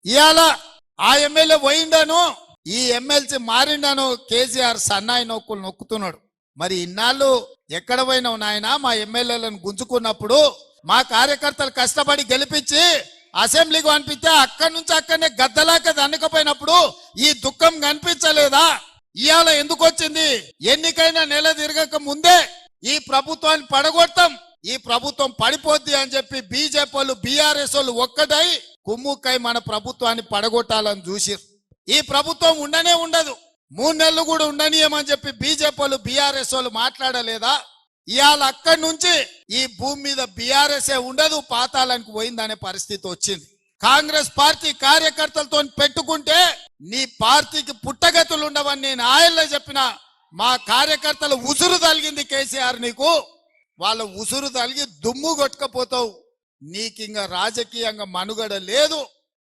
ఇవాళ ఆ ఎమ్మెల్యే పోయిండాను, ఈ ఎమ్మెల్సీ మారిండాను, కేసీఆర్ సన్నాయి నొక్కులు నొక్కుతున్నాడు. మరి ఇన్నాళ్ళు ఎక్కడ పోయినావు నాయన? మా ఎమ్మెల్యేలను గుంజుకున్నప్పుడు మా కార్యకర్తలు కష్టపడి గెలిపించి అసెంబ్లీకి పంపిస్తే అక్కడి నుంచి అక్కడనే గద్దలాక దన్నకపోయినప్పుడు ఈ దుఃఖం కనిపించలేదా? ఇవాళ ఎందుకు వచ్చింది? ఎన్నికైనా నెల తిరగక ముందే ఈ ప్రభుత్వాన్ని పడగొడతాం, ఈ ప్రభుత్వం పడిపోద్ది అని చెప్పి బీజేపీ వాళ్ళు బీఆర్ఎస్ వాళ్ళు ఒక్కటై కుమ్ముక్కై మన ప్రభుత్వాన్ని పడగొట్టాలని చూసిరు. ఈ ప్రభుత్వం ఉండనే ఉండదు, 3 నెలలు కూడా ఉండనీయమని చెప్పి బీజేపీ వాళ్ళు బీఆర్ఎస్ వాళ్ళు మాట్లాడలేదా? ఇవాళ అక్కడి నుంచి ఈ భూమి మీద బీఆర్ఎస్ ఉండదు, పాతాళానికి పోయిందనే పరిస్థితి వచ్చింది. కాంగ్రెస్ పార్టీ కార్యకర్తలతో పెట్టుకుంటే నీ పార్టీకి పుట్టగతులు ఉండవని నేను ఆయనలో చెప్పిన. మా కార్యకర్తలు ఉసురు తలిగింది కేసీఆర్, నీకు వాళ్ళ ఉసురు తలిగి దుమ్ము కొట్టుకపోతావు, నీకింక రాజకీయంగా మనుగడ లేదు.